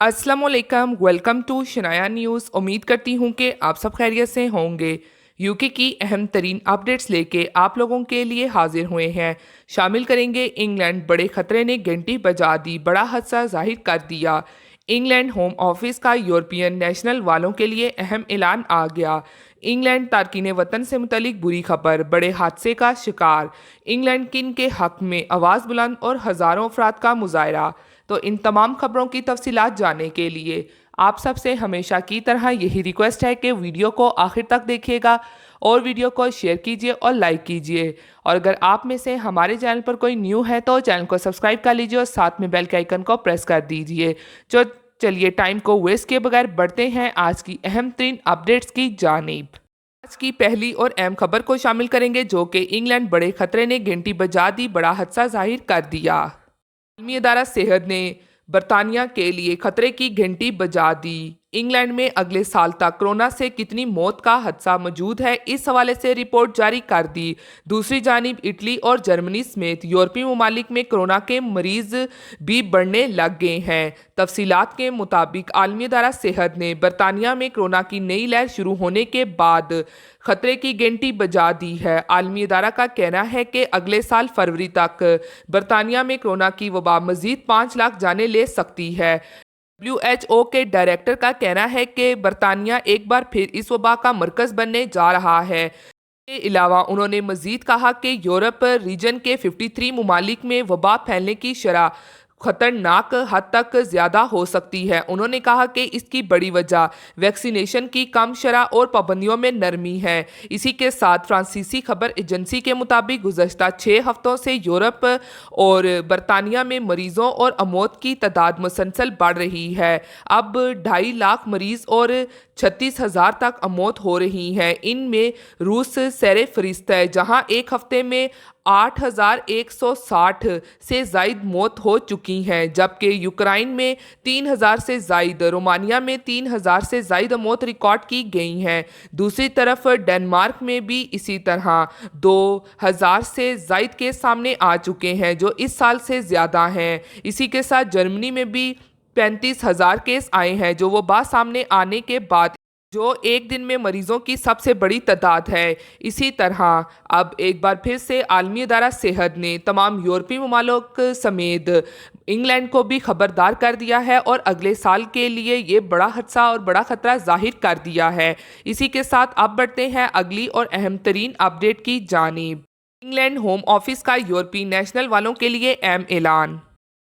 अस्सलाम वालेकुम, welcome to Shanaya news. उम्मीद करती हूँ कि आप सब खैरियत से होंगे। यूके की अहम तरीन अपडेट्स लेके आप लोगों के लिए हाजिर हुए हैं। शामिल करेंगे इंग्लैंड बड़े खतरे ने घंटी बजा दी, बड़ा हादसा जाहिर कर दिया। इंग्लैंड होम ऑफिस का यूरोपियन नेशनल वालों के लिए अहम ऐलान आ गया। इंग्लैंड तारकीन वतन से मुतलिक बुरी खबर, बड़े हादसे का शिकार। इंग्लैंड किन के हक में आवाज़ बुलंद और हज़ारों अफराद का मुजाहरा। तो इन तमाम खबरों की तफसीलात जानने के लिए आप सबसे हमेशा की तरह यही रिक्वेस्ट है कि वीडियो को आखिर तक देखिएगा और वीडियो को शेयर कीजिए और लाइक कीजिए। और अगर आप में से हमारे चैनल पर कोई न्यू है तो चैनल को सब्सक्राइब कर लीजिए और साथ में बेल के आइकन को प्रेस कर दीजिए। जो चलिए टाइम को वेस्ट किए बगैर बढ़ते हैं आज की अहम तरीन अपडेट्स की जानिब। आज की पहली और अहम खबर को शामिल करेंगे जो कि इंग्लैंड बड़े खतरे ने घंटी बजा दी, बड़ा हादसा जाहिर कर दिया। आलमी अदारा सेहत ने बरतानिया के लिए खतरे की घंटी बजा दी। इंग्लैंड में अगले साल तक कोरोना से कितनी मौत का हादसा मौजूद है, इस हवाले से रिपोर्ट जारी कर दी। दूसरी जानिब इटली और जर्मनी समेत यूरोपीय ममालिक में कोरोना के मरीज भी बढ़ने लग गए हैं। तफसीलात के मुताबिक आलमी अदारा सेहत ने बरतानिया में कोरोना की नई लहर शुरू होने के बाद खतरे की घंटी बजा दी है। आलमी अदारा का कहना है कि अगले साल फरवरी तक बरतानिया में कोरोना की वबा मजीद 5 लाख जानें ले सकती है। WHO के डायरेक्टर का कहना है कि बरतानिया एक बार फिर इस वबा का मरकज़ बनने जा रहा है। के अलावा उन्होंने मजीद कहा कि यूरोप रीजन के 53 ममालिक में वबा फैलने की शरह खतरनाक हद तक ज़्यादा हो सकती है। उन्होंने कहा कि इसकी बड़ी वजह वैक्सीनेशन की कम शरह और पाबंदियों में नरमी है। इसी के साथ फ्रांसीसी खबर एजेंसी के मुताबिक गुज़श्ता 6 हफ्तों से यूरोप और बरतानिया में मरीज़ों और अमौत की तादाद मुसलसल बढ़ रही है। अब 2.5 लाख मरीज़ और 36,000 तक अमौत हो रही हैं। इनमें रूस सर फरिस्त है जहां एक हफ्ते में 8,160 से ज़ायद मौत हो चुकी हैं, जबकि यूक्रेन में 3,000 से ज़ायद, रोमानिया में 3,000 से ज़ायद मौत रिकॉर्ड की गई हैं। दूसरी तरफ डेनमार्क में भी इसी तरह 2,000 से ज़ायद केस सामने आ चुके हैं जो इस साल से ज़्यादा हैं। इसी के साथ जर्मनी में भी 35,000 केस आए हैं जो वबा सामने आने के बाद जो एक दिन में मरीजों की सबसे बड़ी तादाद है। इसी तरह अब एक बार फिर से आलमी अदारा सेहत ने तमाम यूरोपीय ममालिक समेत इंग्लैंड को भी खबरदार कर दिया है और अगले साल के लिए ये बड़ा हादसा और बड़ा खतरा जाहिर कर दिया है। इसी के साथ अब बढ़ते हैं अगली और अहम तरीन अपडेट की जानिब। इंग्लैंड होम ऑफिस का यूरोपीय नेशनल वालों के लिए अहम ऐलान।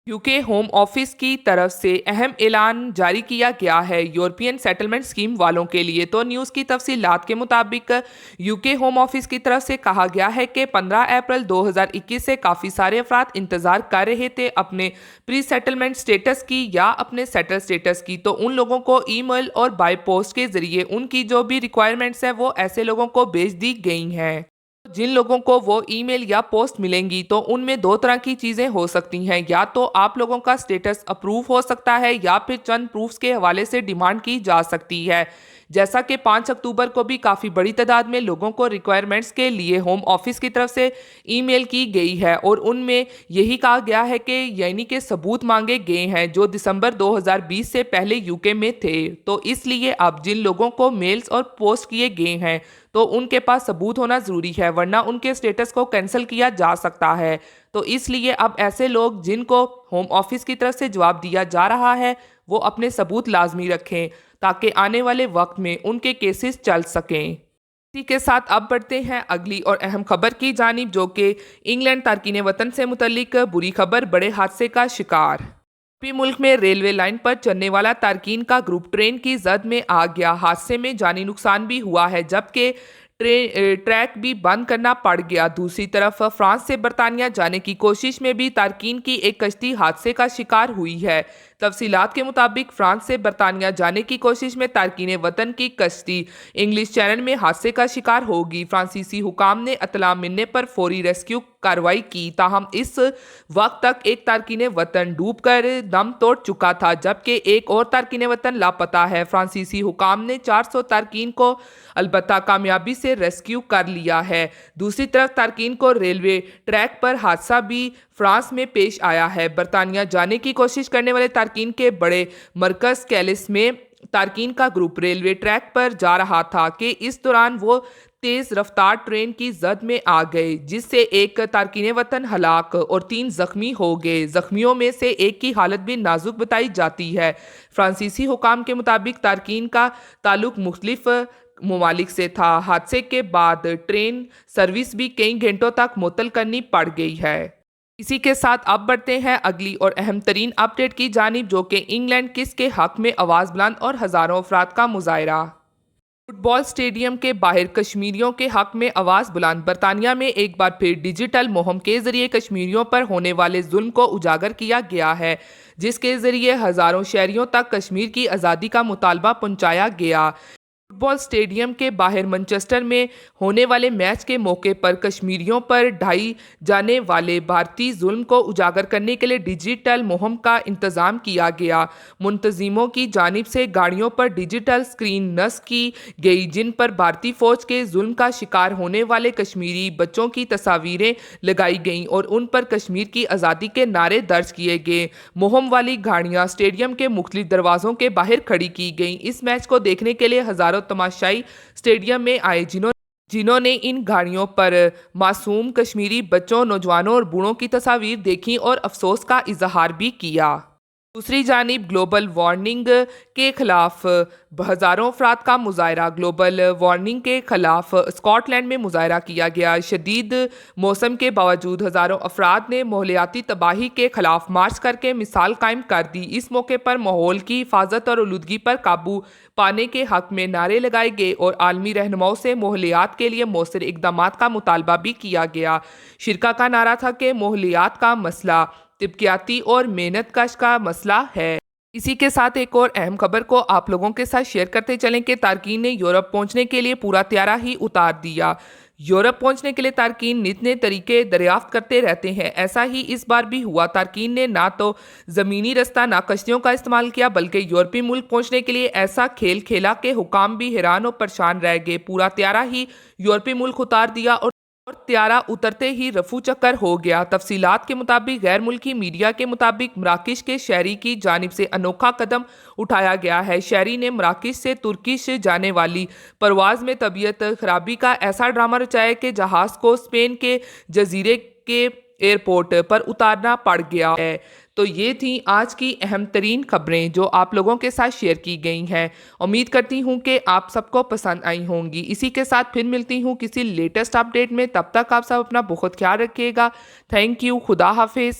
यूके होम ऑफिस की तरफ से अहम ऐलान जारी किया गया है यूरोपियन सेटलमेंट स्कीम वालों के लिए। तो न्यूज़ की तफसीलात के मुताबिक यूके होम ऑफिस की तरफ से कहा गया है कि 15 अप्रैल 2021 से काफ़ी सारे अफराद इंतज़ार कर रहे थे अपने प्री सेटलमेंट स्टेटस की या अपने सेटल स्टेटस की। तो उन लोगों को ईमेल और बाय पोस्ट के ज़रिए उनकी जो भी रिक्वायरमेंट्स हैं वो ऐसे लोगों को भेज दी गई हैं। जिन लोगों को वो ईमेल या पोस्ट मिलेंगी तो उनमें दो तरह की चीज़ें हो सकती हैं, या तो आप लोगों का स्टेटस अप्रूव हो सकता है या फिर चंद प्रूफ्स के हवाले से डिमांड की जा सकती है। जैसा कि 5 अक्टूबर को भी काफ़ी बड़ी तादाद में लोगों को रिक्वायरमेंट्स के लिए होम ऑफिस की तरफ से ईमेल की गई है और उनमें यही कहा गया है कि यानी कि सबूत मांगे गए हैं जो दिसंबर 2020 से पहले यूके में थे। तो इसलिए अब जिन लोगों को मेल्स और पोस्ट किए गए हैं तो उनके पास सबूत होना ज़रूरी है, वरना उनके स्टेटस को कैंसिल किया जा सकता है। तो इसलिए अब ऐसे लोग जिनको होम ऑफिस की तरफ से जवाब दिया जा रहा है वो अपने सबूत लाजमी रखें ताकि आने वाले वक्त में उनके केसेस चल सकें। इसी के साथ अब बढ़ते हैं अगली और अहम खबर की जानिब जो कि इंग्लैंड तारकीन वतन से मुतल्लिक बुरी खबर, बड़े हादसे का शिकार। मुल्क में रेलवे लाइन पर चलने वाला तारकीन का ग्रुप ट्रेन की जद में आ गया। हादसे में जानी नुकसान भी हुआ है जबकि ट्रैक भी बंद करना पड़ गया। दूसरी तरफ फ्रांस से बरतानिया जाने की कोशिश में भी तारकीन की एक कश्ती हादसे का शिकार हुई है। तफसीलात के मुताबिक फ्रांस से बरतानिया जाने की कोशिश में तारकीन वतन की कश्ती इंग्लिश चैनल में हादसे का शिकार होगी। फ्रांसीसी हुकाम ने इत्तला मिलने पर फौरी रेस्क्यू कार्रवाई की। ताहम इस वक्त तक एक तारकीन वतन डूब कर दम तोड़ चुका था, जबकि एक और तारकीन वतन लापता है। फ्रांसीसी हुकाम ने 400 तारकीन को अलबत्ता कामयाबी से रेस्क्यू कर लिया है। दूसरी तरफ तारकीन को रेलवे ट्रैक पर हादसा भी फ्रांस में पेश आया है। बरतानिया जाने की कोशिश करने वाले तारकीन के बड़े मरकज कैलिस में तारकीन का ग्रुप रेलवे ट्रैक पर जा रहा था कि इस दौरान वो तेज रफ्तार ट्रेन की जद में आ गए, जिससे एक तारकीन वतन हलाक और 3 जख्मी हो गए। जख्मियों में से एक की हालत भी नाजुक बताई जाती है। फ्रांसीसी हुकाम के मुताबिक तारकीन का ताल्लुक मुख्तलिफ ममालिक से था। हादसे के बाद ट्रेन सर्विस भी कई घंटों तक मुअत्तल करनी पड़ गई है। इसी के साथ अब बढ़ते हैं अगली और अहम तरीन अपडेट की जानिब, जो कि इंग्लैंड किस के हक में आवाज़ बुलंद और हज़ारों अफराद का मुजाहरा। फुटबॉल स्टेडियम के बाहर कश्मीरियों के हक में आवाज़ बुलंद। बरतानिया में एक बार फिर डिजिटल मुहिम के जरिए कश्मीरियों पर होने वाले जुल्म को उजागर किया गया है, जिसके जरिए हज़ारों शहरियों तक कश्मीर की आज़ादी का मुतालबा पहुंचाया गया। फुटबॉल स्टेडियम के बाहर मैनचेस्टर में होने वाले मैच के मौके पर कश्मीरियों पर ढाई जाने वाले भारतीय जुल्म को उजागर करने के लिए डिजिटल मुहिम का इंतज़ाम किया गया। मुंतजिमों की जानिब से गाड़ियों पर डिजिटल स्क्रीन नस्ब की गई, जिन पर भारतीय फ़ौज के जुल्म का शिकार होने वाले कश्मीरी बच्चों की तस्वीरें लगाई गईं और उन पर कश्मीर की आज़ादी के नारे दर्ज किए गए। मुहिम वाली गाड़ियाँ स्टेडियम के मुख्तलिफ दरवाज़ों के बाहर खड़ी की गईं। इस मैच को देखने के लिए हज़ारों तमाशाई स्टेडियम में आए, जिन्होंने इन गाड़ियों पर मासूम कश्मीरी बच्चों, नौजवानों और बूढ़ों की तस्वीर देखी और अफसोस का इजहार भी किया। दूसरी जानिब ग्लोबल वार्मिंग के खिलाफ हज़ारों अफराद का मुजाहरा। ग्लोबल वार्मिंग के खिलाफ स्कॉटलैंड में मुजाहरा किया गया। शदीद मौसम के बावजूद हज़ारों अफराद ने माहौलियाती तबाही के खिलाफ मार्च करके मिसाल कायम कर दी। इस मौके पर माहौल की हिफाजत और आलूदगी पर काबू पाने के हक में नारे लगाए गए और आलमी रहनुमाओं से माहौलियात के लिए मौसर इक़दामात का मुतालबा भी किया गया। शिरका का नारा था कि माहौलियात का मसला तिब्बतियाती और मेहनत कश का मसला है। इसी के साथ एक और अहम खबर को आप लोगों के साथ शेयर करते चलें कि तारकीन ने यूरोप पहुंचने के लिए पूरा त्यारा ही उतार दिया। यूरोप पहुंचने के लिए तारकीन नित नए तरीके दरियाफ्त करते रहते हैं। ऐसा ही इस बार भी हुआ। तारकीन ने ना तो ज़मीनी रास्ता ना कश्तियों का इस्तेमाल किया, बल्कि यूरोपीय मुल्क पहुंचने के लिए ऐसा खेल खेला कि हुकाम भी हैरान और परेशान रह गए। पूरा त्यारा ही यूरोपीय मुल्क उतार दिया और त्यारा उतरते ही रफू चक्कर हो गया। तफसीलात के मुताबिक गैर मुल्की मीडिया के मुताबिक मराकश के शहरी की जानिब से अनोखा कदम उठाया गया है। शहरी ने मराकश से तुर्किश जाने वाली परवाज में तबीयत खराबी का ऐसा ड्रामा रचाया कि जहाज़ को स्पेन के जजीरे के एयरपोर्ट पर उतारना पड़ गया है। तो ये थी आज की अहम तरीन खबरें जो आप लोगों के साथ शेयर की गई हैं। उम्मीद करती हूँ कि आप सबको पसंद आई होंगी। इसी के साथ फिर मिलती हूँ किसी लेटेस्ट अपडेट में। तब तक आप सब अपना बहुत ख्याल रखिएगा। Thank you. खुदा हाफिज़।